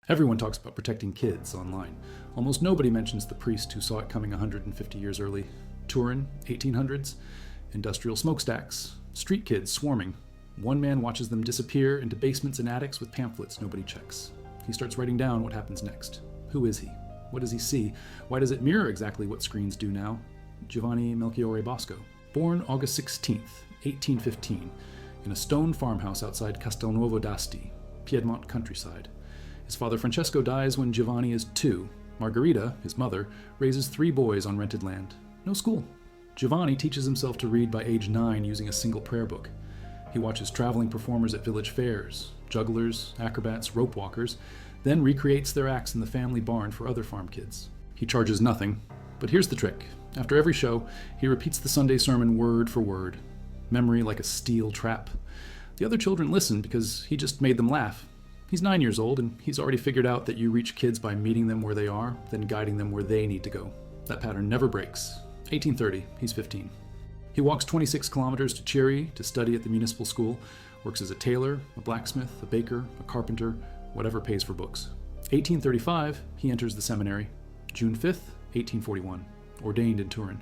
Everyone talks about protecting kids online. Almost nobody mentions the priest who saw it coming 150 years early. Turin, 1800s. Industrial smokestacks. Street kids swarming. One man watches them disappear into basements and attics with pamphlets nobody checks. He starts writing down what happens next. Who is he? What does he see? Why does it mirror exactly what screens do now? Giovanni Melchiorre Bosco. Born August 16th, 1815, in a stone farmhouse outside Castelnuovo d'Asti, Piedmont countryside. His father Francesco dies when Giovanni is 2. Margherita, his mother, raises 3 boys on rented land. No school. Giovanni teaches himself to read by age 9 using a single prayer book. He watches traveling performers at village fairs, jugglers, acrobats, rope walkers, then recreates their acts in the family barn for other farm kids. He charges nothing, but here's the trick. After every show, he repeats the Sunday sermon word for word. Memory like a steel trap. The other children listen because he just made them laugh. He's 9 years old, and he's already figured out that you reach kids by meeting them where they are, then guiding them where they need to go. That pattern never breaks. 1830, he's 15. He walks 26 kilometers to Chieri to study at the municipal school, works as a tailor, a blacksmith, a baker, a carpenter, whatever pays for books. 1835, he enters the seminary. June 5th, 1841, ordained in Turin.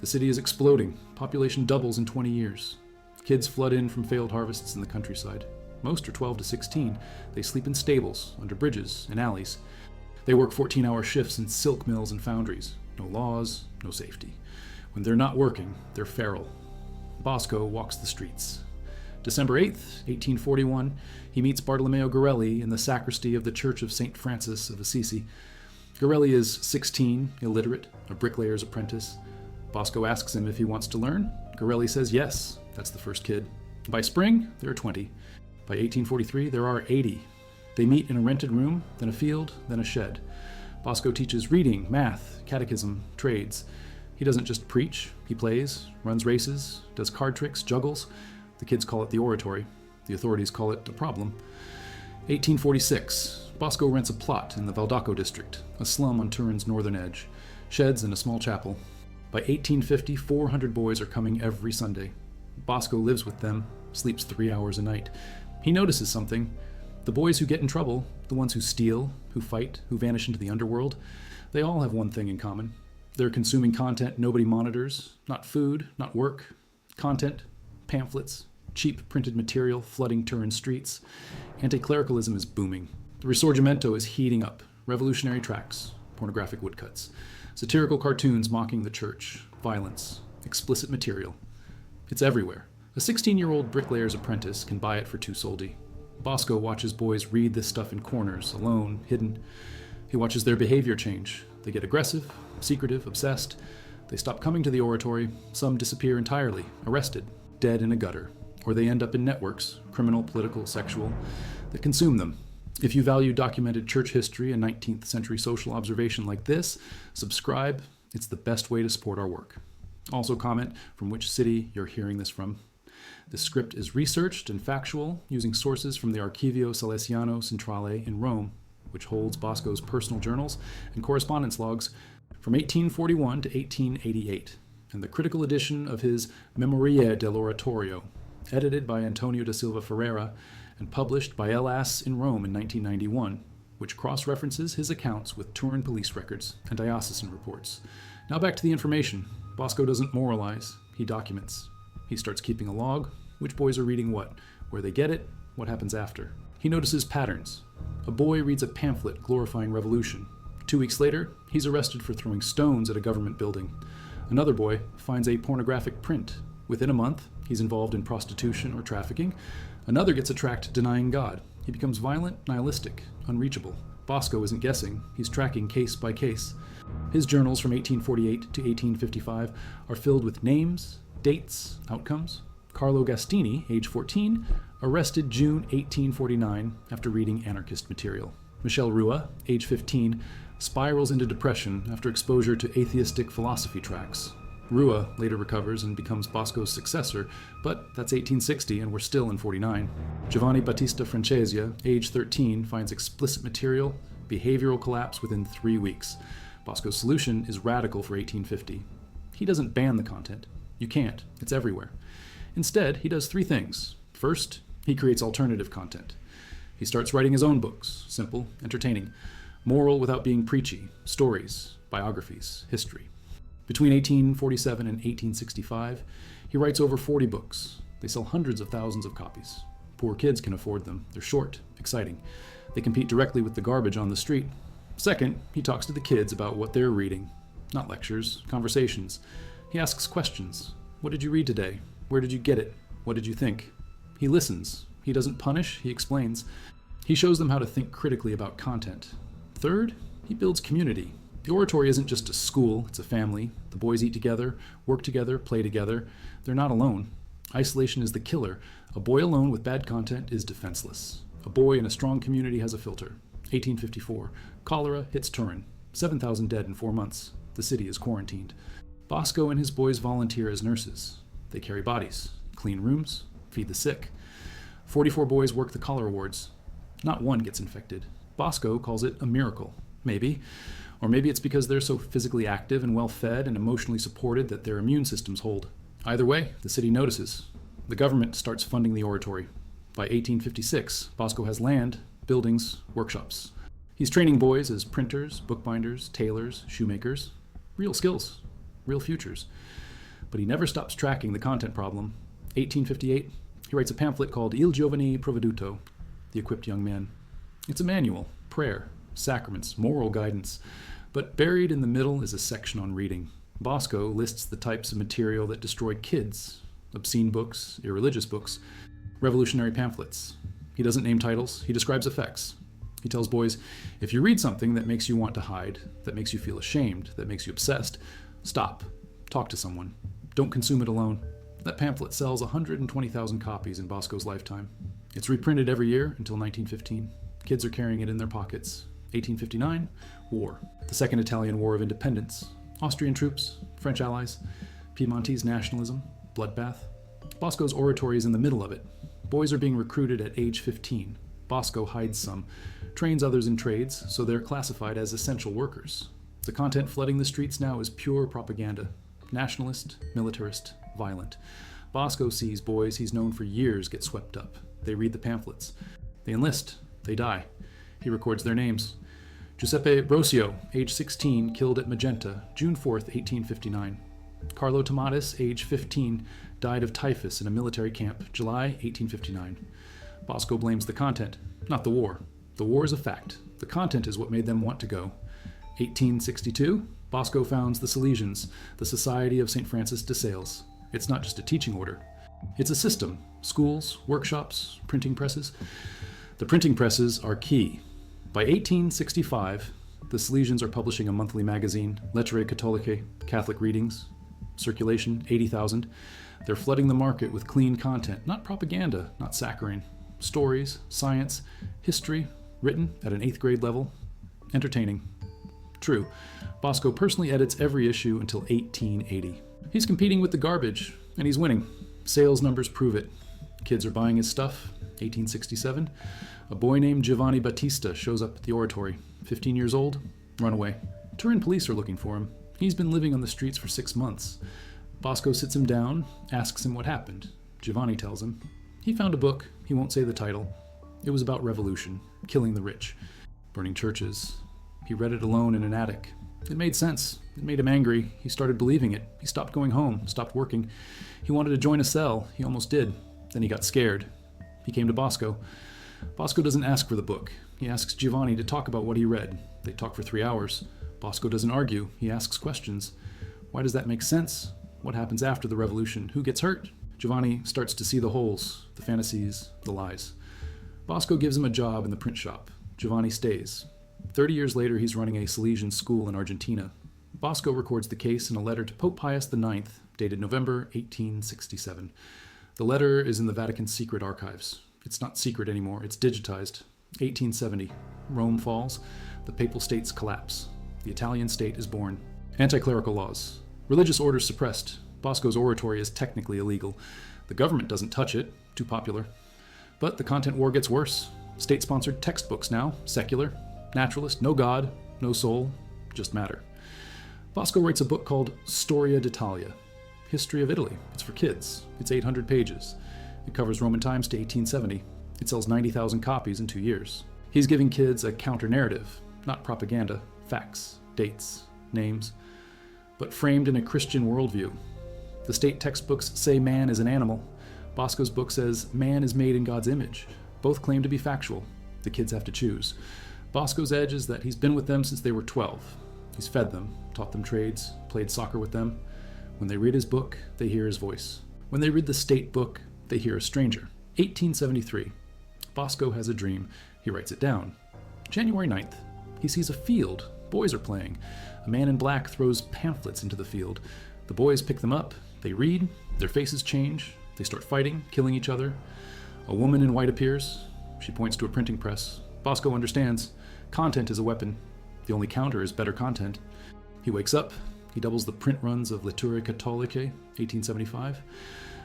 The city is exploding. Population doubles in 20 years. Kids flood in from failed harvests in the countryside. Most are 12 to 16. They sleep in stables, under bridges, in alleys. They work 14-hour shifts in silk mills and foundries. No laws, no safety. When they're not working, they're feral. Bosco walks the streets. December 8th, 1841, he meets Bartolomeo Gorelli in the sacristy of the Church of St. Francis of Assisi. Gorelli is 16, illiterate, a bricklayer's apprentice. Bosco asks him if he wants to learn. Gorelli says yes. That's the first kid. By spring, there are 20. By 1843, there are 80. They meet in a rented room, then a field, then a shed. Bosco teaches reading, math, catechism, trades. He doesn't just preach, he plays, runs races, does card tricks, juggles. The kids call it the oratory. The authorities call it a problem. 1846, Bosco rents a plot in the Valdocco district, a slum on Turin's northern edge. Sheds and a small chapel. By 1850, 400 boys are coming every Sunday. Bosco lives with them, sleeps 3 hours a night. He notices something. The boys who get in trouble, the ones who steal, who fight, who vanish into the underworld, they all have one thing in common. They're consuming content nobody monitors, not food, not work. Content, pamphlets, cheap printed material flooding Turin streets. Anti-clericalism is booming. The Risorgimento is heating up. Revolutionary tracts, pornographic woodcuts, satirical cartoons mocking the church, violence, explicit material. It's everywhere. A 16-year-old bricklayer's apprentice can buy it for 2 soldi. Bosco watches boys read this stuff in corners, alone, hidden. He watches their behavior change. They get aggressive, secretive, obsessed. They stop coming to the oratory. Some disappear entirely, arrested, dead in a gutter. Or they end up in networks, criminal, political, sexual, that consume them. If you value documented church history and 19th century social observation like this, subscribe. It's the best way to support our work. Also comment from which city you're hearing this from. The script is researched and factual, using sources from the Archivio Salesiano Centrale in Rome, which holds Bosco's personal journals and correspondence logs from 1841 to 1888, and the critical edition of his Memorie dell'Oratorio, edited by Antonio da Silva Ferreira and published by Elas in Rome in 1991, which cross-references his accounts with Turin police records and diocesan reports. Now back to the information. Bosco doesn't moralize, he documents. He starts keeping a log, which boys are reading what, where they get it, what happens after. He notices patterns. A boy reads a pamphlet glorifying revolution. 2 weeks later, he's arrested for throwing stones at a government building. Another boy finds a pornographic print. Within a month, he's involved in prostitution or trafficking. Another gets a tract denying God. He becomes violent, nihilistic, unreachable. Bosco isn't guessing, he's tracking case by case. His journals from 1848 to 1855 are filled with names, dates, outcomes. Carlo Gastini, age 14, arrested June 1849 after reading anarchist material. Michel Rua, age 15, spirals into depression after exposure to atheistic philosophy tracts. Rua later recovers and becomes Bosco's successor, but that's 1860 and we're still in 49. Giovanni Battista Francesca, age 13, finds explicit material, behavioral collapse within 3 weeks. Bosco's solution is radical for 1850. He doesn't ban the content. You can't. It's everywhere. Instead, he does 3 things. First, he creates alternative content. He starts writing his own books, simple, entertaining, moral without being preachy, stories, biographies, history. Between 1847 and 1865, he writes over 40 books. They sell hundreds of thousands of copies. Poor kids can afford them. They're short, exciting. They compete directly with the garbage on the street. Second, he talks to the kids about what they're reading. Not lectures, conversations. He asks questions. What did you read today? Where did you get it? What did you think? He listens. He doesn't punish, he explains. He shows them how to think critically about content. Third, he builds community. The oratory isn't just a school, it's a family. The boys eat together, work together, play together. They're not alone. Isolation is the killer. A boy alone with bad content is defenseless. A boy in a strong community has a filter. 1854. Cholera hits Turin. 7,000 dead in 4 months. The city is quarantined. Bosco and his boys volunteer as nurses. They carry bodies, clean rooms, feed the sick. 44 boys work the cholera wards. Not one gets infected. Bosco calls it a miracle. Maybe. Or maybe it's because they're so physically active and well-fed and emotionally supported that their immune systems hold. Either way, the city notices. The government starts funding the oratory. By 1856, Bosco has land, buildings, workshops. He's training boys as printers, bookbinders, tailors, shoemakers. Real skills, real futures. But he never stops tracking the content problem. 1858, he writes a pamphlet called Il Giovane Provveduto, the equipped young man. It's a manual, prayer, sacraments, moral guidance. But buried in the middle is a section on reading. Bosco lists the types of material that destroy kids: obscene books, irreligious books, revolutionary pamphlets. He doesn't name titles, he describes effects. He tells boys, if you read something that makes you want to hide, that makes you feel ashamed, that makes you obsessed, stop, talk to someone. Don't consume it alone. That pamphlet sells 120,000 copies in Bosco's lifetime. It's reprinted every year until 1915. Kids are carrying it in their pockets. 1859, war. The Second Italian War of Independence. Austrian troops, French allies, Piedmontese nationalism, bloodbath. Bosco's oratory is in the middle of it. Boys are being recruited at age 15. Bosco hides some, trains others in trades, so they're classified as essential workers. The content flooding the streets now is pure propaganda. Nationalist, militarist, violent. Bosco sees boys he's known for years get swept up. They read the pamphlets. They enlist. They die. He records their names. Giuseppe Brosio, age 16, killed at Magenta, June 4th, 1859. Carlo Tomatis, age 15, died of typhus in a military camp, July 1859. Bosco blames the content, not the war. The war is a fact. The content is what made them want to go. 1862, Bosco founds the Salesians, the Society of St. Francis de Sales. It's not just a teaching order. It's a system. Schools, workshops, printing presses. The printing presses are key. By 1865, the Salesians are publishing a monthly magazine, Lettere Cattoliche, Catholic Readings. Circulation, 80,000. They're flooding the market with clean content, not propaganda, not saccharine. Stories, science, history, written at an 8th grade level. Entertaining. True, Bosco personally edits every issue until 1880. He's competing with the garbage, and he's winning. Sales numbers prove it. Kids are buying his stuff. 1867, a boy named Giovanni Battista shows up at the oratory. 15 years old, runaway. Turin police are looking for him. He's been living on the streets for 6 months. Bosco sits him down, asks him what happened. Giovanni tells him. He found a book, he won't say the title. It was about revolution, killing the rich, burning churches. He read it alone in an attic. It made sense. It made him angry. He started believing it. He stopped going home, stopped working. He wanted to join a cell. He almost did. Then he got scared. He came to Bosco. Bosco doesn't ask for the book. He asks Giovanni to talk about what he read. They talk for 3 hours. Bosco doesn't argue. He asks questions. Why does that make sense? What happens after the revolution? Who gets hurt? Giovanni starts to see the holes, the fantasies, the lies. Bosco gives him a job in the print shop. Giovanni stays. 30 years later, he's running a Salesian school in Argentina. Bosco records the case in a letter to Pope Pius IX, dated November 1867. The letter is in the Vatican's secret archives. It's not secret anymore, it's digitized. 1870, Rome falls, the papal states collapse. The Italian state is born. Anti-clerical laws. Religious orders suppressed. Bosco's oratory is technically illegal. The government doesn't touch it, too popular. But the content war gets worse. State-sponsored textbooks now, secular, naturalist, no God, no soul, just matter. Bosco writes a book called Storia d'Italia, History of Italy. It's for kids. It's 800 pages. It covers Roman times to 1870. It sells 90,000 copies in 2 years. He's giving kids a counter-narrative, not propaganda, facts, dates, names, but framed in a Christian worldview. The state textbooks say man is an animal. Bosco's book says man is made in God's image. Both claim to be factual. The kids have to choose. Bosco's edge is that he's been with them since they were 12. He's fed them, taught them trades, played soccer with them. When they read his book, they hear his voice. When they read the state book, they hear a stranger. 1873. Bosco has a dream. He writes it down. January 9th. He sees a field. Boys are playing. A man in black throws pamphlets into the field. The boys pick them up. They read. Their faces change. They start fighting, killing each other. A woman in white appears. She points to a printing press. Bosco understands. Content is a weapon. The only counter is better content. He wakes up. He doubles the print runs of Letture Catholique, 1875.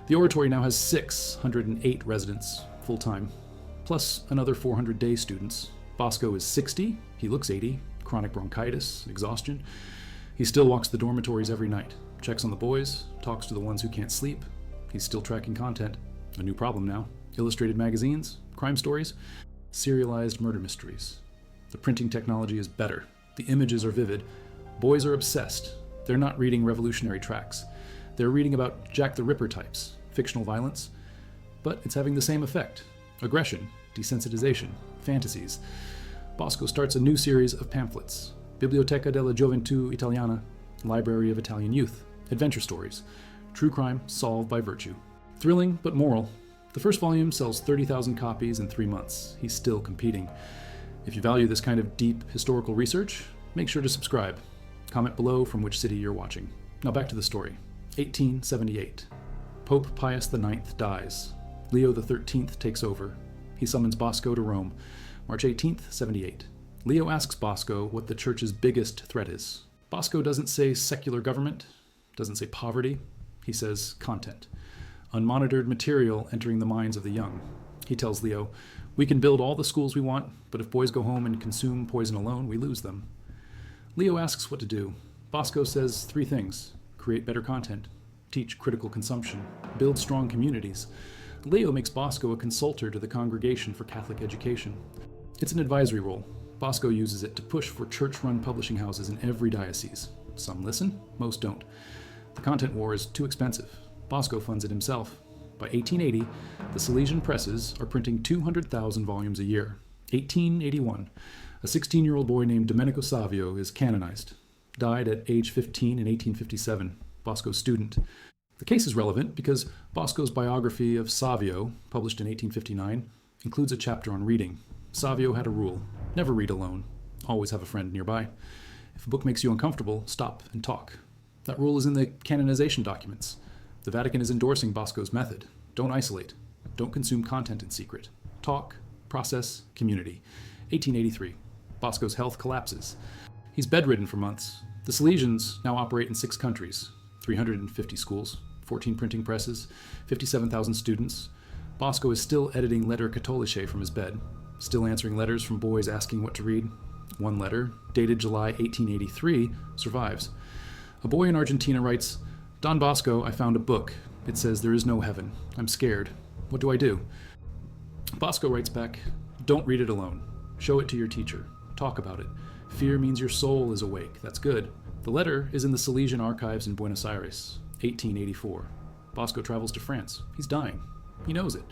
The oratory now has 608 residents, full-time, plus another 400 day students. Bosco is 60. He looks 80. Chronic bronchitis, exhaustion. He still walks the dormitories every night, checks on the boys, talks to the ones who can't sleep. He's still tracking content. A new problem now. Illustrated magazines, crime stories, serialized murder mysteries. The printing technology is better. The images are vivid. Boys are obsessed. They're not reading revolutionary tracts. They're reading about Jack the Ripper types, fictional violence. But it's having the same effect. Aggression, desensitization, fantasies. Bosco starts a new series of pamphlets. Biblioteca della Gioventù Italiana, Library of Italian Youth, adventure stories, true crime solved by virtue. Thrilling, but moral. The first volume sells 30,000 copies in 3 months. He's still competing. If you value this kind of deep historical research, make sure to subscribe. Comment below from which city you're watching. Now back to the story. 1878. Pope Pius IX dies. Leo XIII takes over. He summons Bosco to Rome. March 18th, 78. Leo asks Bosco what the church's biggest threat is. Bosco doesn't say secular government, doesn't say poverty. He says content. Unmonitored material entering the minds of the young. He tells Leo, "We can build all the schools we want, but if boys go home and consume poison alone, we lose them." Leo asks what to do. Bosco says 3 things. Create better content, teach critical consumption, build strong communities. Leo makes Bosco a consultor to the Congregation for Catholic Education. It's an advisory role. Bosco uses it to push for church-run publishing houses in every diocese. Some listen, most don't. The content war is too expensive. Bosco funds it himself. By 1880, the Salesian presses are printing 200,000 volumes a year. 1881, a 16-year-old boy named Domenico Savio is canonized. Died at age 15 in 1857, Bosco's student. The case is relevant because Bosco's biography of Savio, published in 1859, includes a chapter on reading. Savio had a rule: never read alone. Always have a friend nearby. If a book makes you uncomfortable, stop and talk. That rule is in the canonization documents. The Vatican is endorsing Bosco's method. Don't isolate. Don't consume content in secret. Talk, process, community. 1883. Bosco's health collapses. He's bedridden for months. The Salesians now operate in 6 countries, 350 schools, 14 printing presses, 57,000 students. Bosco is still editing Lettere Catholique from his bed, still answering letters from boys asking what to read. One letter, dated July 1883, survives. A boy in Argentina writes, "Don Bosco, I found a book. It says there is no heaven. I'm scared. What do I do?" Bosco writes back, "Don't read it alone. Show it to your teacher. Talk about it. Fear means your soul is awake. That's good." The letter is in the Salesian archives in Buenos Aires, 1884. Bosco travels to France. He's dying. He knows it.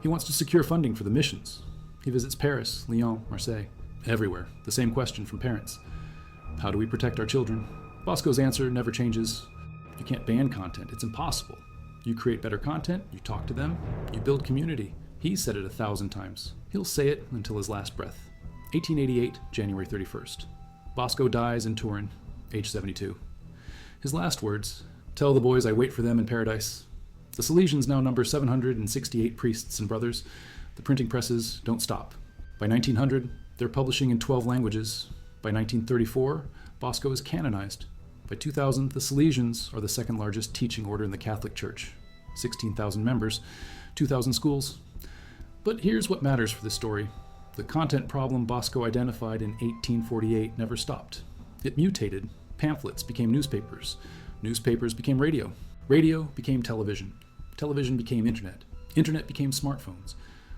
He wants to secure funding for the missions. He visits Paris, Lyon, Marseille. Everywhere, the same question from parents. How do we protect our children? Bosco's answer never changes. You can't ban content. It's impossible. You create better content, you talk to them, you build community. He's said it 1,000 times. He'll say it until his last breath. 1888, January 31st. Bosco dies in Turin, age 72. His last words, "Tell the boys I wait for them in paradise." The Salesians now number 768 priests and brothers. The printing presses don't stop. By 1900, they're publishing in 12 languages. By 1934, Bosco is canonized. By 2000, the Salesians are the 2nd largest teaching order in the Catholic Church. 16,000 members, 2,000 schools. But here's what matters for this story. The content problem Bosco identified in 1848 never stopped. It mutated. Pamphlets became newspapers. Newspapers became radio. Radio became television. Television became internet. Internet became smartphones.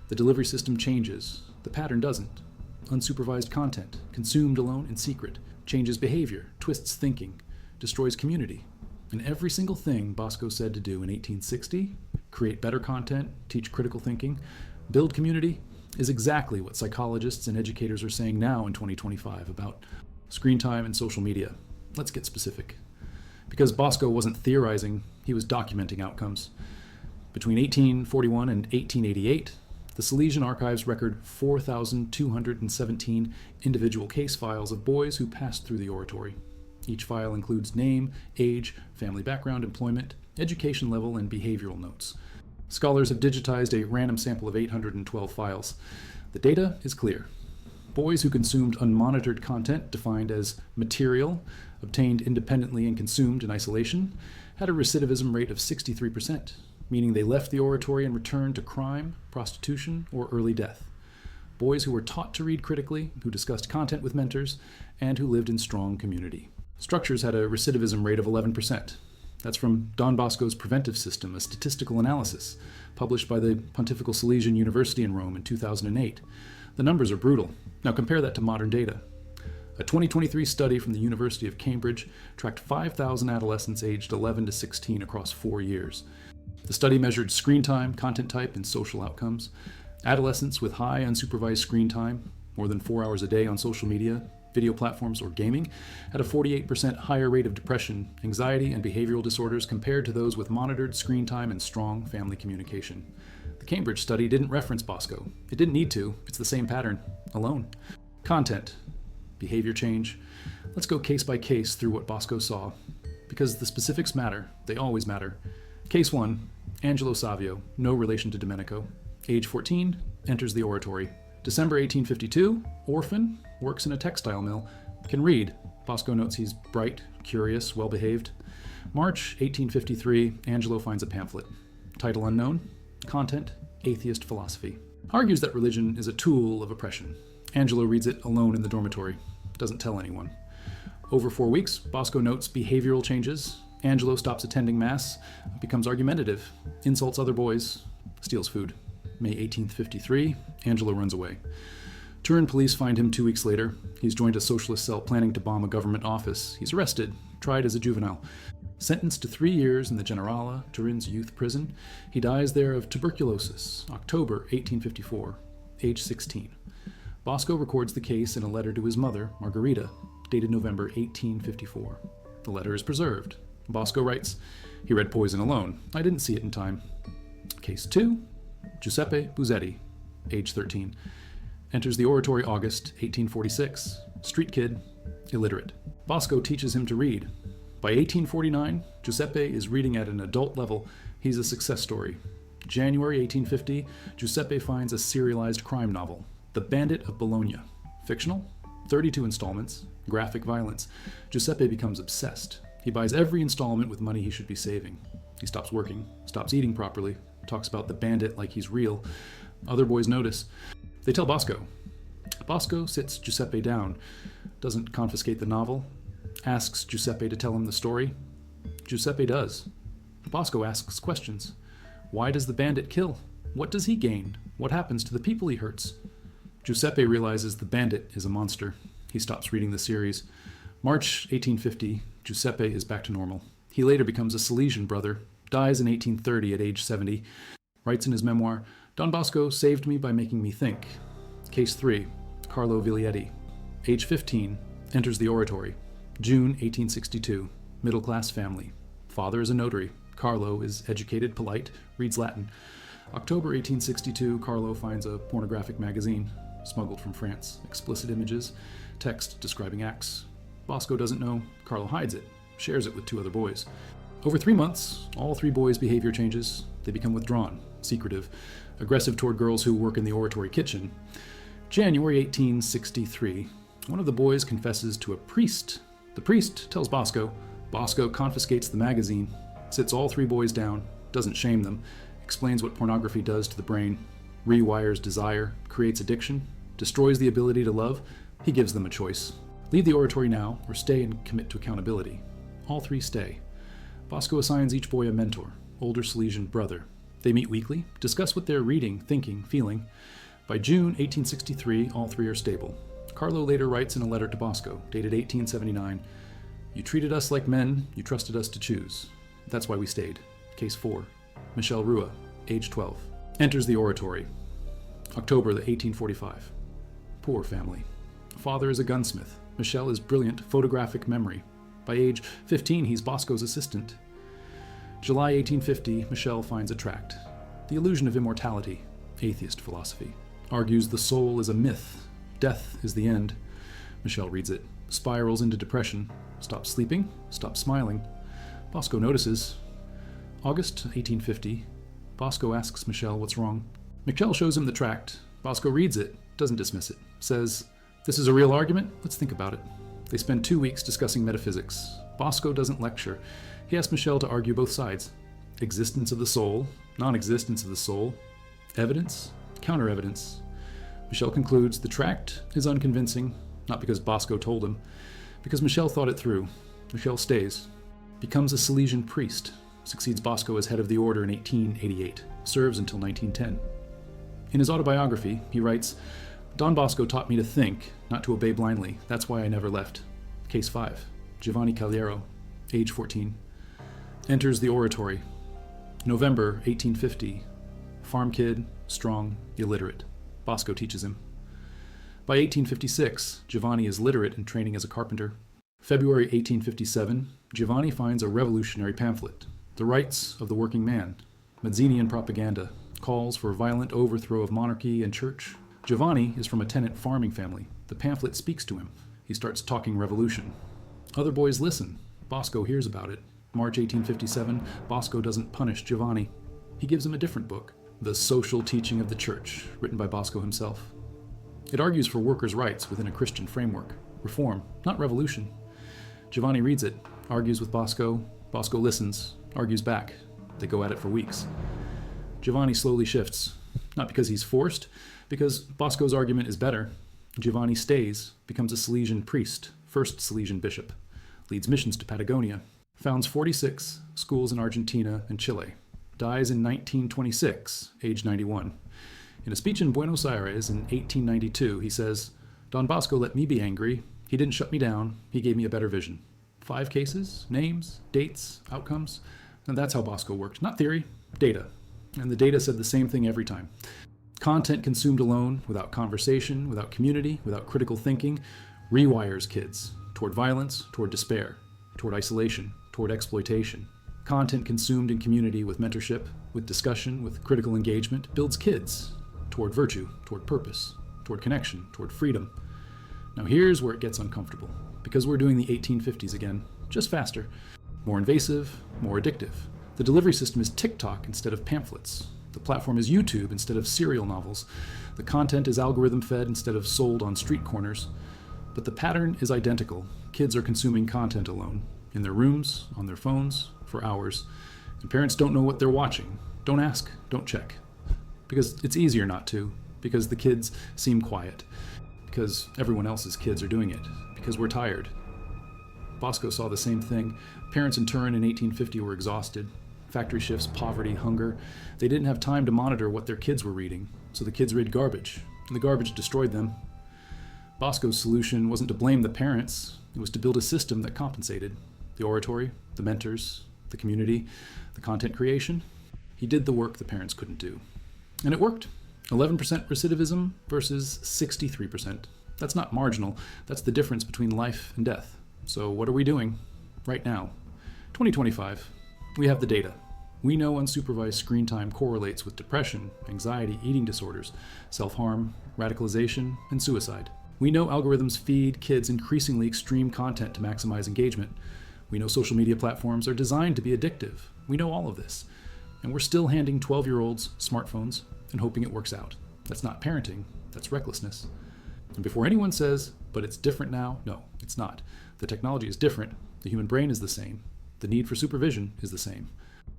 The delivery system changes. The pattern doesn't. Unsupervised content, consumed alone in secret, changes behavior, twists thinking, destroys community. And every single thing Bosco said to do in 1860, create better content, teach critical thinking, build community, is exactly what psychologists and educators are saying now in 2025 about screen time and social media. Let's get specific. Because Bosco wasn't theorizing, he was documenting outcomes. Between 1841 and 1888, the Salesian archives record 4,217 individual case files of boys who passed through the oratory. Each file includes name, age, family background, employment, education level, and behavioral notes. Scholars have digitized a random sample of 812 files. The data is clear. Boys who consumed unmonitored content, defined as material, obtained independently and consumed in isolation, had a recidivism rate of 63%, meaning they left the oratory and returned to crime, prostitution, or early death. Boys who were taught to read critically, who discussed content with mentors, and who lived in strong community. Structures had a recidivism rate of 11%. That's from Don Bosco's Preventive System, a statistical analysis, published by the Pontifical Salesian University in Rome in 2008. The numbers are brutal. Now compare that to modern data. A 2023 study from the University of Cambridge tracked 5,000 adolescents aged 11 to 16 across 4 years. The study measured screen time, content type, and social outcomes. Adolescents with high unsupervised screen time, more than 4 hours a day on social media, video platforms, or gaming, had a 48% higher rate of depression, anxiety, and behavioral disorders compared to those with monitored screen time and strong family communication. The Cambridge study didn't reference Bosco. It didn't need to. It's the same pattern, alone. Content, behavior change. Let's go case by case through what Bosco saw. Because the specifics matter. They always matter. Case 1, Angelo Savio, no relation to Domenico. Age 14, enters the oratory. December 1852, orphan, works in a textile mill, can read. Bosco notes he's bright, curious, well-behaved. March 1853, Angelo finds a pamphlet. Title unknown. Content, atheist philosophy. Argues that religion is a tool of oppression. Angelo reads it alone in the dormitory. Doesn't tell anyone. Over 4 weeks, Bosco notes behavioral changes. Angelo stops attending Mass, becomes argumentative, insults other boys, steals food. May 1853, Angelo runs away. Turin police find him 2 weeks later. He's joined a socialist cell planning to bomb a government office. He's arrested, tried as a juvenile. Sentenced to 3 years in the Generala, Turin's youth prison. He dies there of tuberculosis, October 1854, age 16. Bosco records the case in a letter to his mother, Margherita, dated November 1854. The letter is preserved. Bosco writes, "He read Poison alone. I didn't see it in time." Case 2, Giuseppe Buzzetti, age 13. Enters the oratory August 1846. Street kid, illiterate. Bosco teaches him to read. By 1849, Giuseppe is reading at an adult level. He's a success story. January 1850, Giuseppe finds a serialized crime novel, The Bandit of Bologna. Fictional, 32 installments, graphic violence. Giuseppe becomes obsessed. He buys every installment with money he should be saving. He stops working, stops eating properly, talks about the bandit like he's real. Other boys notice. They tell Bosco. Bosco sits Giuseppe down, doesn't confiscate the novel, asks Giuseppe to tell him the story. Giuseppe does. Bosco asks questions. Why does the bandit kill? What does he gain? What happens to the people he hurts? Giuseppe realizes the bandit is a monster. He stops reading the series. March 1850, Giuseppe is back to normal. He later becomes a Salesian brother, dies in 1830 at age 70, writes in his memoir, "Don Bosco saved me by making me think." Case 3, Carlo Viglietti, age 15, enters the oratory. June 1862, middle-class family. Father is a notary. Carlo is educated, polite, reads Latin. October 1862, Carlo finds a pornographic magazine, smuggled from France. Explicit images, text describing acts. Bosco doesn't know. Carlo hides it, shares it with 2 other boys. Over 3 months, all 3 boys' behavior changes. They become withdrawn, secretive, aggressive toward girls who work in the oratory kitchen. January 1863, one of the boys confesses to a priest. The priest tells Bosco. Bosco confiscates the magazine, sits all 3 boys down, doesn't shame them, explains what pornography does to the brain, rewires desire, creates addiction, destroys the ability to love. He gives them a choice. Leave the oratory now, or stay and commit to accountability. All 3 stay. Bosco assigns each boy a mentor, older Salesian brother. They meet weekly, discuss what they're reading, thinking, feeling. By June 1863, all three are stable. Carlo later writes in a letter to Bosco, dated 1879, "You treated us like men, you trusted us to choose. That's why we stayed." Case 4. Michel Rua, age 12. Enters the oratory. October 1845. Poor family. Father is a gunsmith. Michel is brilliant photographic memory. By age 15, he's Bosco's assistant. July 1850, Michel finds a tract. The Illusion of Immortality, atheist philosophy. Argues the soul is a myth. Death is the end. Michel reads it. Spirals into depression. Stops sleeping. Stops smiling. Bosco notices. August 1850. Bosco asks Michel what's wrong. Michel shows him the tract. Bosco reads it, doesn't dismiss it. Says, "This is a real argument? Let's think about it." They spend 2 weeks discussing metaphysics. Bosco doesn't lecture. He asks Michel to argue both sides. Existence of the soul, non-existence of the soul, evidence, counter-evidence. Michel concludes the tract is unconvincing, not because Bosco told him, because Michel thought it through. Michel stays, becomes a Salesian priest, succeeds Bosco as head of the order in 1888, serves until 1910. In his autobiography, he writes, "Don Bosco taught me to think, not to obey blindly. That's why I never left." Case 5. Giovanni Cagliero, age 14. Enters the oratory. November 1850. Farm kid, strong, illiterate. Bosco teaches him. By 1856, Giovanni is literate and training as a carpenter. February 1857, Giovanni finds a revolutionary pamphlet, The Rights of the Working Man, Mazzinian propaganda, calls for violent overthrow of monarchy and church. Giovanni is from a tenant farming family. The pamphlet speaks to him. He starts talking revolution. Other boys listen. Bosco hears about it. March 1857, Bosco doesn't punish Giovanni. He gives him a different book, The Social Teaching of the Church, written by Bosco himself. It argues for workers' rights within a Christian framework. Reform, not revolution. Giovanni reads it, argues with Bosco. Bosco listens, argues back. They go at it for weeks. Giovanni slowly shifts, not because he's forced, because Bosco's argument is better. Giovanni stays, becomes a Salesian priest, first Salesian bishop, leads missions to Patagonia, founds 46 schools in Argentina and Chile, dies in 1926, age 91. In a speech in Buenos Aires in 1892, he says, "Don Bosco let me be angry. He didn't shut me down. He gave me a better vision." 5 cases, names, dates, outcomes. And that's how Bosco worked. Not theory, data. And the data said the same thing every time. Content consumed alone, without conversation, without community, without critical thinking, rewires kids toward violence, toward despair, toward isolation, toward exploitation. Content consumed in community with mentorship, with discussion, with critical engagement, builds kids toward virtue, toward purpose, toward connection, toward freedom. Now here's where it gets uncomfortable, because we're doing the 1850s again, just faster, more invasive, more addictive. The delivery system is TikTok instead of pamphlets. The platform is YouTube instead of serial novels. The content is algorithm-fed instead of sold on street corners. But the pattern is identical. Kids are consuming content alone, in their rooms, on their phones, for hours. And parents don't know what they're watching. Don't ask, don't check. Because it's easier not to, because the kids seem quiet, because everyone else's kids are doing it, because we're tired. Bosco saw the same thing. Parents in Turin in 1850 were exhausted. Factory shifts, poverty, hunger. They didn't have time to monitor what their kids were reading, so the kids read garbage, and the garbage destroyed them. Bosco's solution wasn't to blame the parents, it was to build a system that compensated. The oratory, the mentors, the community, the content creation. He did the work the parents couldn't do. And it worked. 11% recidivism versus 63%. That's not marginal, that's the difference between life and death. So what are we doing right now? 2025. We have the data. We know unsupervised screen time correlates with depression, anxiety, eating disorders, self-harm, radicalization, and suicide. We know algorithms feed kids increasingly extreme content to maximize engagement. We know social media platforms are designed to be addictive. We know all of this. And we're still handing 12-year-olds smartphones and hoping it works out. That's not parenting, that's recklessness. And before anyone says, but it's different now, no, it's not. The technology is different, the human brain is the same. The need for supervision is the same.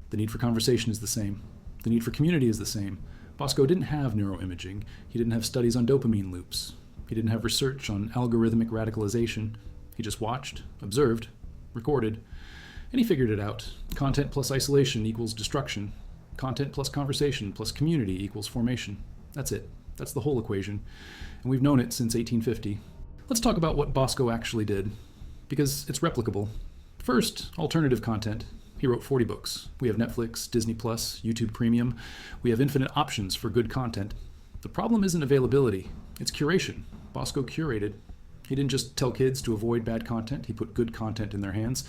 The need for conversation is the same. The need for community is the same. Bosco didn't have neuroimaging. He didn't have studies on dopamine loops. He didn't have research on algorithmic radicalization. He just watched, observed, recorded, and he figured it out. Content plus isolation equals destruction. Content plus conversation plus community equals formation. That's it. That's the whole equation. And we've known it since 1850. Let's talk about what Bosco actually did, because it's replicable. First, alternative content. He wrote 40 books. We have Netflix, Disney+, YouTube Premium. We have infinite options for good content. The problem isn't availability, it's curation. Bosco curated. He didn't just tell kids to avoid bad content, he put good content in their hands.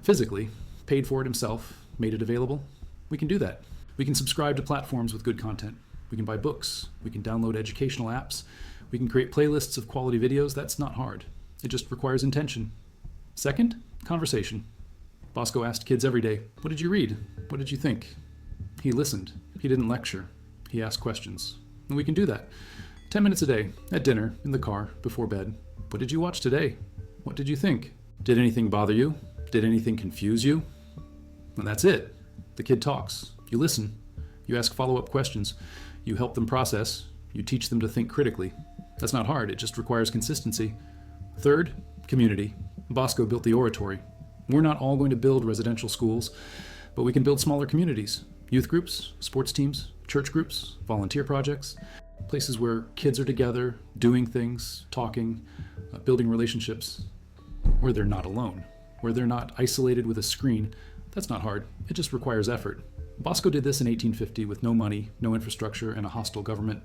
Physically, paid for it himself, made it available. We can do that. We can subscribe to platforms with good content. We can buy books. We can download educational apps. We can create playlists of quality videos. That's not hard. It just requires intention. Second, conversation. Bosco asked kids every day, "What did you read? What did you think?" He listened. He didn't lecture. He asked questions. And we can do that. 10 minutes a day, at dinner, in the car, before bed. What did you watch today? What did you think? Did anything bother you? Did anything confuse you? And that's it. The kid talks. You listen. You ask follow-up questions. You help them process. You teach them to think critically. That's not hard. It just requires consistency. Third, community. Bosco built the oratory. We're not all going to build residential schools, but we can build smaller communities. Youth groups, sports teams, church groups, volunteer projects, places where kids are together, doing things, talking, building relationships, where they're not alone, where they're not isolated with a screen. That's not hard. It just requires effort. Bosco did this in 1850 with no money, no infrastructure, and a hostile government.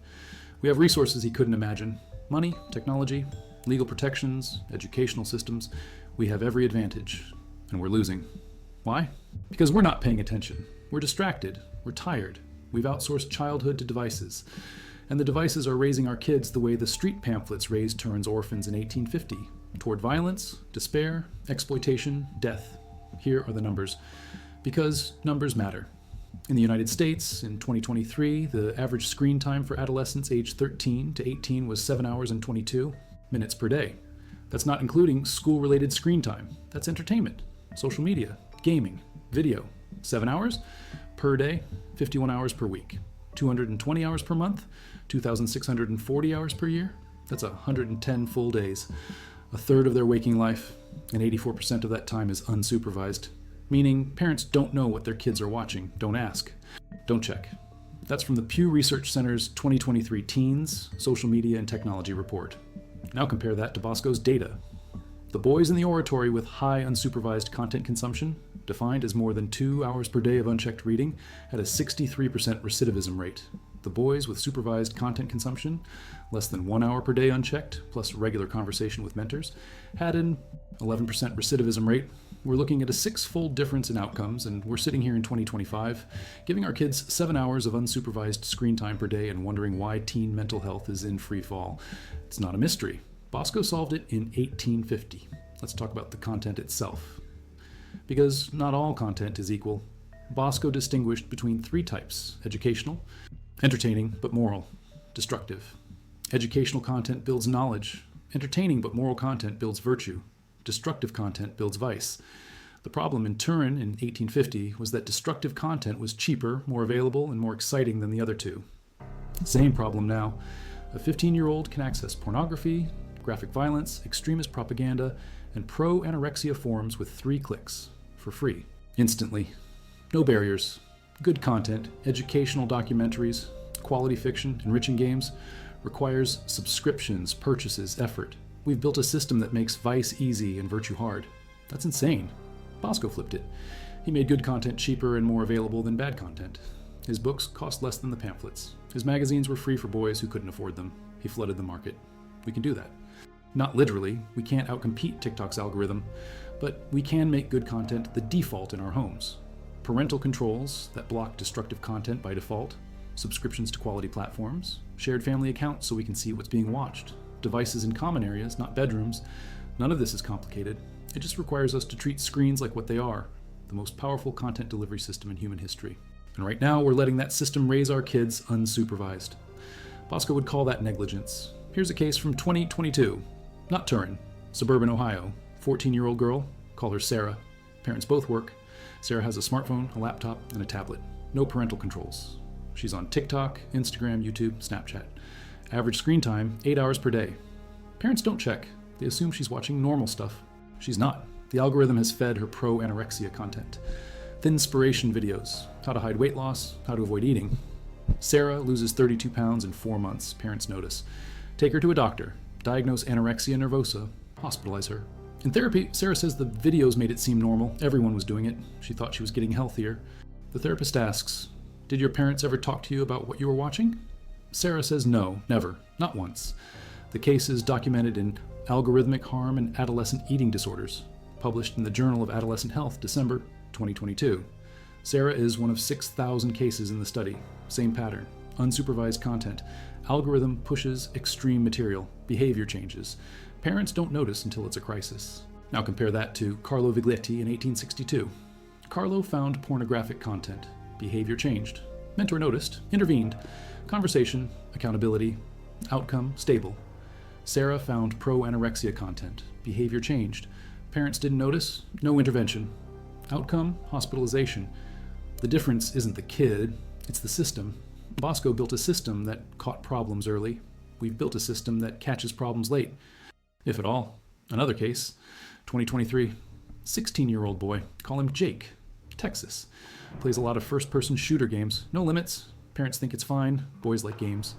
We have resources he couldn't imagine. Money, technology, legal protections, educational systems. We have every advantage, and we're losing. Why? Because we're not paying attention. We're distracted. We're tired. We've outsourced childhood to devices. And the devices are raising our kids the way the street pamphlets raised Turin's orphans in 1850, toward violence, despair, exploitation, death. Here are the numbers. Because numbers matter. In the United States, in 2023, the average screen time for adolescents aged 13 to 18 was 7 hours and 22 minutes per day. That's not including school-related screen time. That's entertainment, social media, gaming, video. 7 hours per day, 51 hours per week. 220 hours per month, 2,640 hours per year. That's 110 full days. A third of their waking life, and 84% of that time is unsupervised. Meaning parents don't know what their kids are watching. Don't ask. Don't check. That's from the Pew Research Center's 2023 Teens, Social Media and Technology Report. Now compare that to Bosco's data. The boys in the oratory with high unsupervised content consumption, defined as more than 2 hours per day of unchecked reading, had a 63% recidivism rate. The boys with supervised content consumption, less than 1 hour per day unchecked, plus regular conversation with mentors, had an 11% recidivism rate. We're looking at a 6-fold difference in outcomes, and we're sitting here in 2025, giving our kids 7 hours of unsupervised screen time per day and wondering why teen mental health is in free fall. It's not a mystery. Bosco solved it in 1850. Let's talk about the content itself. Because not all content is equal. Bosco distinguished between 3 types: educational, entertaining but moral, destructive. Educational content builds knowledge. Entertaining but moral content builds virtue. Destructive content builds vice. The problem in Turin in 1850 was that destructive content was cheaper, more available, and more exciting than the other two. Same problem now. A 15-year-old can access pornography, graphic violence, extremist propaganda, and pro-anorexia forums with 3 clicks, for free, instantly. No barriers. Good content, educational documentaries, quality fiction, enriching games, requires subscriptions, purchases, effort. We've built a system that makes vice easy and virtue hard. That's insane. Bosco flipped it. He made good content cheaper and more available than bad content. His books cost less than the pamphlets. His magazines were free for boys who couldn't afford them. He flooded the market. We can do that. Not literally, we can't outcompete TikTok's algorithm, but we can make good content the default in our homes. Parental controls that block destructive content by default, subscriptions to quality platforms, shared family accounts so we can see what's being watched, devices in common areas, not bedrooms. None of this is complicated. It just requires us to treat screens like what they are, the most powerful content delivery system in human history. And right now, we're letting that system raise our kids unsupervised. Bosco would call that negligence. Here's a case from 2022. Not Turin, suburban Ohio. 14-year-old girl, call her Sarah. Parents both work. Sarah has a smartphone, a laptop, and a tablet. No parental controls. She's on TikTok, Instagram, YouTube, Snapchat. Average screen time, 8 hours per day. Parents don't check. They assume she's watching normal stuff. She's not. The algorithm has fed her pro-anorexia content. Thinspiration videos, how to hide weight loss, how to avoid eating. Sarah loses 32 pounds in 4 months, parents notice. Take her to a doctor, diagnose anorexia nervosa, hospitalize her. In therapy, Sarah says the videos made it seem normal, everyone was doing it, she thought she was getting healthier. The therapist asks, "Did your parents ever talk to you about what you were watching?" Sarah says no, never, not once. The case is documented in Algorithmic Harm and Adolescent Eating Disorders, published in the Journal of Adolescent Health, December 2022. Sarah is one of 6,000 cases in the study. Same pattern, unsupervised content. Algorithm pushes extreme material, behavior changes. Parents don't notice until it's a crisis. Now compare that to Carlo Viglietti in 1862. Carlo found pornographic content. Behavior changed. Mentor noticed, intervened. Conversation, accountability, outcome stable. Sarah found pro-anorexia content. Behavior changed. Parents didn't notice, no intervention. Outcome, hospitalization. The difference isn't the kid, it's the system. Bosco built a system that caught problems early. We've built a system that catches problems late, if at all. Another case, 2023, 16-year-old boy, call him Jake, Texas. Plays a lot of first-person shooter games, no limits. Parents think it's fine, boys like games.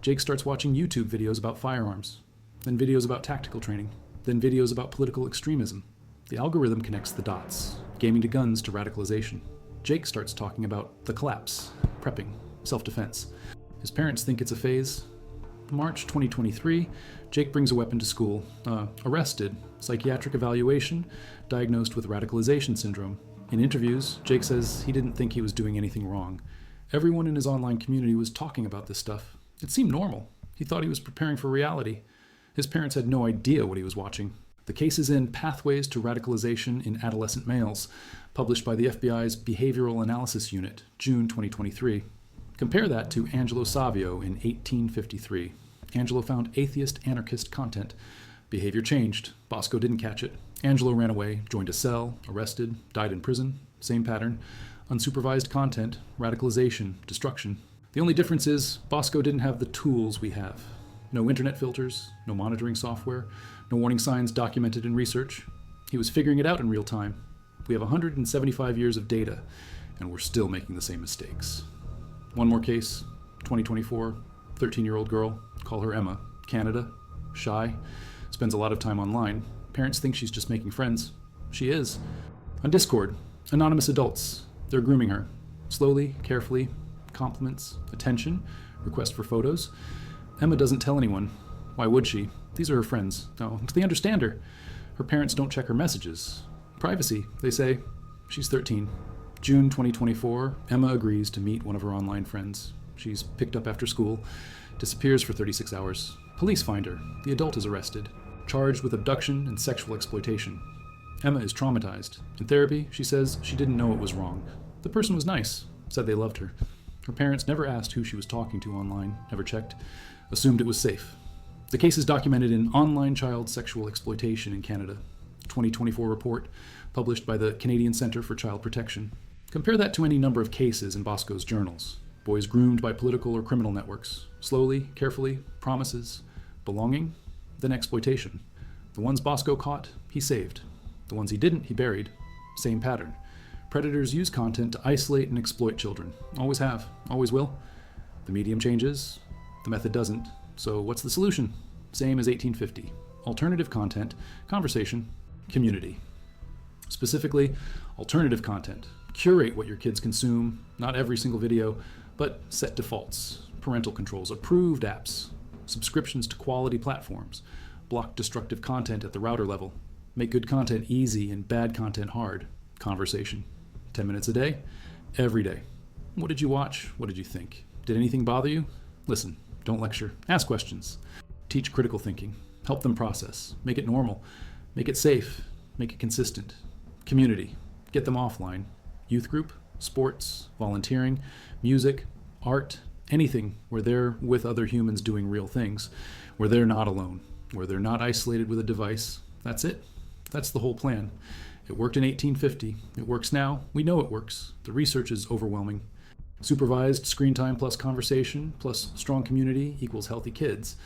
Jake starts watching YouTube videos about firearms, then videos about tactical training, then videos about political extremism. The algorithm connects the dots, gaming to guns to radicalization. Jake starts talking about the collapse, prepping, self-defense. His parents think it's a phase. March 2023, Jake brings a weapon to school, arrested, psychiatric evaluation, diagnosed with radicalization syndrome. In interviews, Jake says he didn't think he was doing anything wrong. Everyone in his online community was talking about this stuff. It seemed normal. He thought he was preparing for reality. His parents had no idea what he was watching. The case is in Pathways to Radicalization in Adolescent Males, published by the FBI's Behavioral Analysis Unit, June 2023. Compare that to Angelo Savio in 1853. Angelo found atheist anarchist content. Behavior changed. Bosco didn't catch it. Angelo ran away, joined a cell, arrested, died in prison. Same pattern. Unsupervised content, radicalization, destruction. The only difference is Bosco didn't have the tools we have. No internet filters, no monitoring software, no warning signs documented in research. He was figuring it out in real time. We have 175 years of data, and we're still making the same mistakes. One more case, 2024, 13-year-old girl, call her Emma, Canada, shy, spends a lot of time online. Parents think she's just making friends. She is. On Discord, anonymous adults, they're grooming her. Slowly, carefully, compliments, attention, request for photos. Emma doesn't tell anyone. Why would she? These are her friends. No, they understand her. Her parents don't check her messages. Privacy, they say. She's 13. June 2024, Emma agrees to meet one of her online friends. She's picked up after school, disappears for 36 hours. Police find her. The adult is arrested, charged with abduction and sexual exploitation. Emma is traumatized. In therapy, she says she didn't know it was wrong. The person was nice, said they loved her. Her parents never asked who she was talking to online, never checked, assumed it was safe. The case is documented in Online Child Sexual Exploitation in Canada, 2024 report, published by the Canadian Centre for Child Protection. Compare that to any number of cases in Bosco's journals. Boys groomed by political or criminal networks. Slowly, carefully, promises, belonging, then exploitation. The ones Bosco caught, he saved. The ones he didn't, he buried. Same pattern. Predators use content to isolate and exploit children. Always have, always will. The medium changes, the method doesn't. So what's the solution? Same as 1850. Alternative content, conversation, community. Specifically, alternative content. Curate what your kids consume, not every single video, but set defaults, parental controls, approved apps, subscriptions to quality platforms, block destructive content at the router level, make good content easy and bad content hard. Conversation. 10 minutes a day, every day. What did you watch? What did you think? Did anything bother you? Listen, don't lecture. Ask questions. Teach critical thinking. Help them process. Make it normal. Make it safe. Make it consistent. Community. Get them offline. Youth group, sports, volunteering, music, art, anything where they're with other humans doing real things, where they're not alone, where they're not isolated with a device. That's it. That's the whole plan. It worked in 1850. It works now. We know it works. The research is overwhelming. Supervised screen time plus conversation plus strong community equals healthy kids.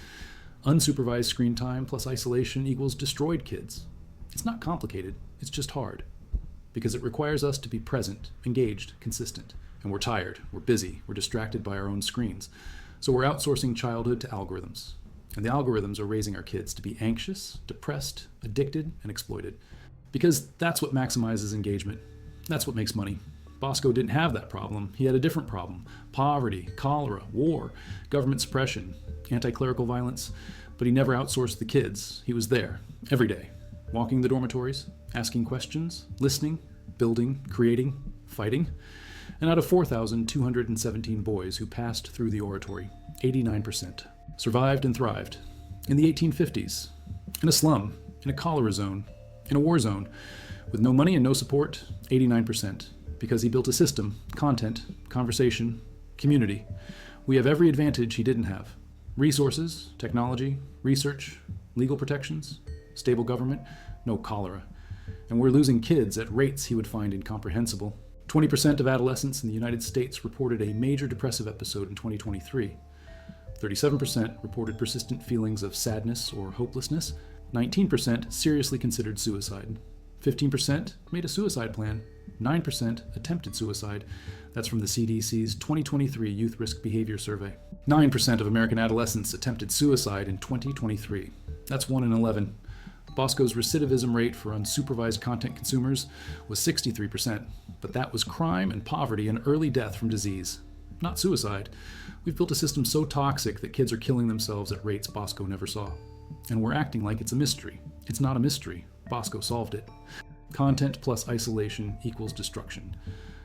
Unsupervised screen time plus isolation equals destroyed kids. It's not complicated. It's just hard. because it requires us to be present, engaged, consistent. And we're tired, we're busy, we're distracted by our own screens. So we're outsourcing childhood to algorithms. And the algorithms are raising our kids to be anxious, depressed, addicted, and exploited. Because that's what maximizes engagement. That's what makes money. Bosco didn't have that problem. He had a different problem. Poverty, cholera, war, government suppression, anti-clerical violence. But he never outsourced the kids. He was there, every day, walking the dormitories, asking questions, listening, building, creating, fighting. And out of 4,217 boys who passed through the oratory, 89% survived and thrived. In the 1850s, in a slum, in a cholera zone, in a war zone, with no money and no support, 89%, because he built a system, content, conversation, community. We have every advantage he didn't have. Resources, technology, research, legal protections, stable government, no cholera. And we're losing kids at rates he would find incomprehensible. 20% of adolescents in the United States reported a major depressive episode in 2023. 37% reported persistent feelings of sadness or hopelessness. 19% seriously considered suicide. 15% made a suicide plan. 9% attempted suicide. That's from the CDC's 2023 Youth Risk Behavior Survey. 9% of American adolescents attempted suicide in 2023. That's 1 in 11. Bosco's recidivism rate for unsupervised content consumers was 63%, but that was crime and poverty and early death from disease, not suicide. We've built a system so toxic that kids are killing themselves at rates Bosco never saw. And we're acting like it's a mystery. It's not a mystery. Bosco solved it. Content plus isolation equals destruction.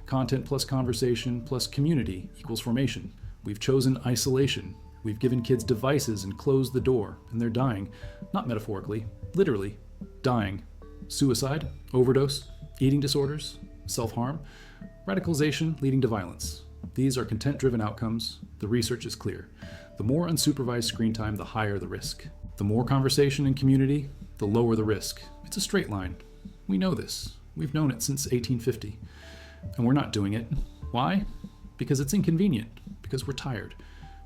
Content plus conversation plus community equals formation. We've chosen isolation. We've given kids devices and closed the door, and they're dying. Not metaphorically, literally, dying. Suicide, overdose, eating disorders, self-harm, radicalization leading to violence. These are content-driven outcomes. The research is clear. The more unsupervised screen time, the higher the risk. The more conversation and community, the lower the risk. It's a straight line. We know this. We've known it since 1850. And we're not doing it. Why? Because it's inconvenient. Because we're tired.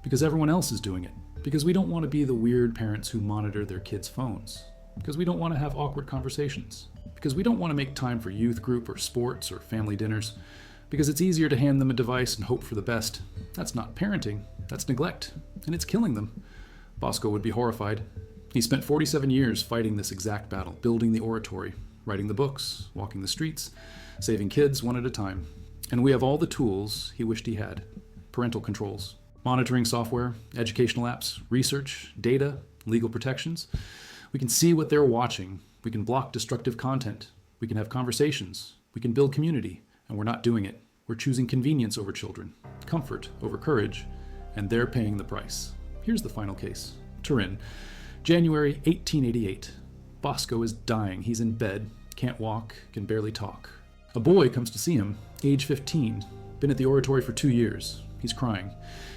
Because everyone else is doing it. Because we don't want to be the weird parents who monitor their kids' phones. Because we don't want to have awkward conversations. Because we don't want to make time for youth group or sports or family dinners. Because it's easier to hand them a device and hope for the best. That's not parenting. That's neglect. And it's killing them. Bosco would be horrified. He spent 47 years fighting this exact battle, building the oratory, writing the books, walking the streets, saving kids one at a time. And we have all the tools he wished he had. Parental controls, monitoring software, educational apps, research, data, legal protections. We can see what they're watching. We can block destructive content. We can have conversations. We can build community. And we're not doing it. We're choosing convenience over children, comfort over courage, and they're paying the price. Here's the final case. Turin, January 1888. Bosco is dying. He's in bed, can't walk, can barely talk. A boy comes to see him, age 15, been at the oratory for 2 years. He's crying.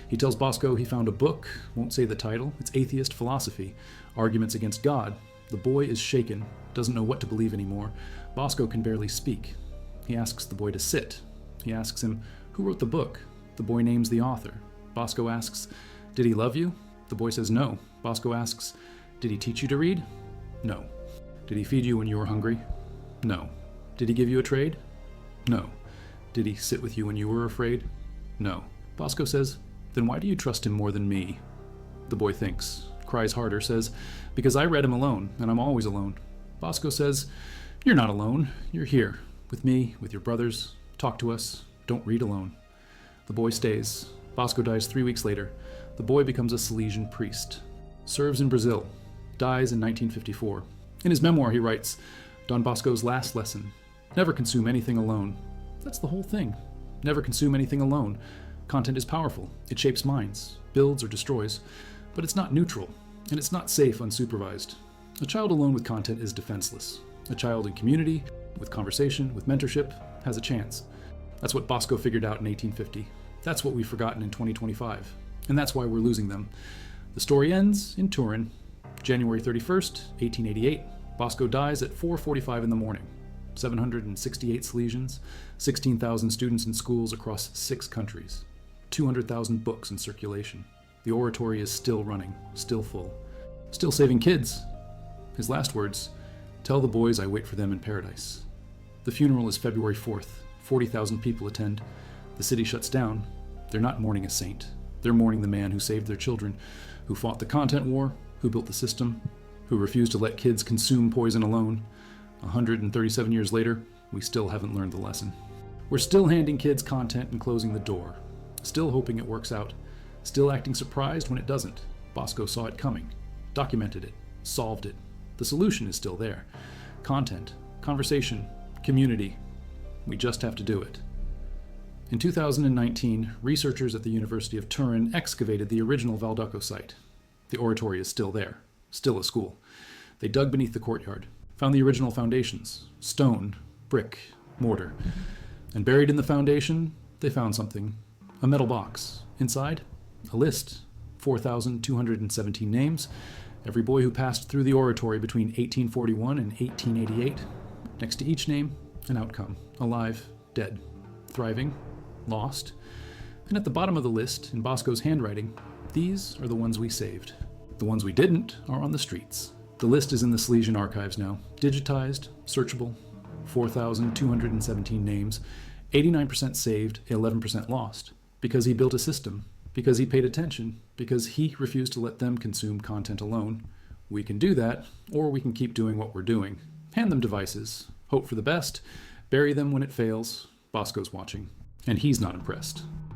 He tells Bosco he found a book, won't say the title. It's atheist philosophy, arguments against God. The boy is shaken, doesn't know what to believe anymore. Bosco can barely speak. He asks the boy to sit. He asks him, who wrote the book? The boy names the author. Bosco asks, did he love you? The boy says no. Bosco asks, did he teach you to read? No. Did he feed you when you were hungry? No. Did he give you a trade? No. Did he sit with you when you were afraid? No. Bosco says, then why do you trust him more than me? The boy thinks, cries harder, says, because I read him alone, and I'm always alone. Bosco says, you're not alone. You're here. With me, with your brothers. Talk to us. Don't read alone. The boy stays. Bosco dies 3 weeks later. The boy becomes a Salesian priest. Serves in Brazil. Dies in 1954. In his memoir he writes, Don Bosco's last lesson, never consume anything alone. That's the whole thing. Never consume anything alone. Content is powerful. It shapes minds, builds or destroys. But it's not neutral, and it's not safe unsupervised. A child alone with content is defenseless. A child in community, with conversation, with mentorship, has a chance. That's what Bosco figured out in 1850. That's what we've forgotten in 2025. And that's why we're losing them. The story ends in Turin, January 31st, 1888. Bosco dies at 4:45 in the morning. 768 Salesians, 16,000 students in schools across 6 countries, 200,000 books in circulation. The oratory is still running, still full, still saving kids. His last words, tell the boys I wait for them in paradise. The funeral is February 4th. 40,000 people attend. The city shuts down. They're not mourning a saint. They're mourning the man who saved their children, who fought the content war, who built the system, who refused to let kids consume poison alone. 137 years later, we still haven't learned the lesson. We're still handing kids content and closing the door. Still hoping it works out. Still acting surprised when it doesn't. Bosco saw it coming, documented it, solved it. The solution is still there. Content, conversation, community. We just have to do it. In 2019, researchers at the University of Turin excavated the original Valdoco site. The oratory is still there, still a school. They dug beneath the courtyard, found the original foundations, stone, brick, mortar. And buried in the foundation, they found something, a metal box. Inside, a list, 4,217 names, every boy who passed through the oratory between 1841 and 1888. Next to each name, an outcome, alive, dead, thriving, lost. And at the bottom of the list, in Bosco's handwriting, these are the ones we saved. The ones we didn't are on the streets. The list is in the Silesian archives now, digitized, searchable, 4,217 names, 89% saved, 11% lost, because he built a system, because he paid attention, because he refused to let them consume content alone. We can do that, or we can keep doing what we're doing. Hand them devices, hope for the best, bury them when it fails. Bosco's watching, and he's not impressed.